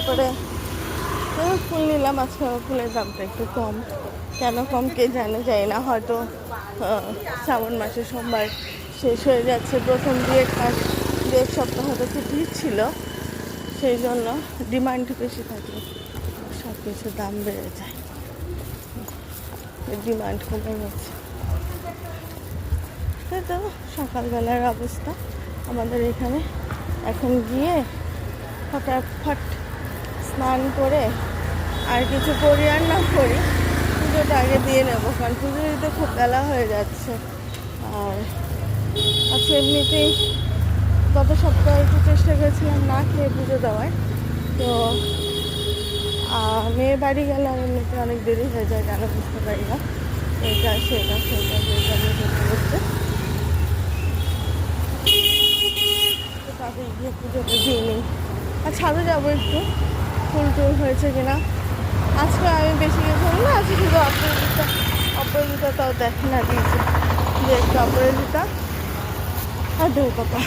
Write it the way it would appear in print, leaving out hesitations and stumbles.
তারপরে ফুল নিলাম। আজকে ফুলের দামটা একটু কম, কেন কম কে জানে, যায় না, হয়তো শ্রাবণ মাসে সোমবার শেষ হয়ে যাচ্ছে, প্রথম দু এক সপ্তাহ হয়তো খুব ভিড় ছিল, সেই জন্য ডিমান্ড বেশি থাকলে সব কিছুর দাম বেড়ে যায়, ডিমান্ড কমে গেছে। তো সকালবেলার অবস্থা আমাদের এখানে। এখন গিয়ে ফটাফট স্নান করে আর কিছু করি আর না করি পুজোটা আগে দিয়ে নেবো, কারণ পুজো দিতে খুব বেলা হয়ে যাচ্ছে। আর আচ্ছা, এমনিতেই গত সপ্তাহে একটু চেষ্টা করেছিলাম না খেয়ে পুজো দেওয়ার, তো মেয়ের বাড়ি গেলে আমার এমনিতে অনেক দেরি হয়ে যায়, কেন বুঝতে পারি না, এটা সেটা করতে তাদের গিয়ে পুজোটা দিয়ে নিই। আর ছাদে যাবো একটু, ফুল টুল হয়েছে কিনা। আজকে আমি বেশি কিছু না, আজকে শুধু অপরাজিতাটাও দেখে না দিয়েছে, যে একটু অপরাজিতা আর দৌপাতা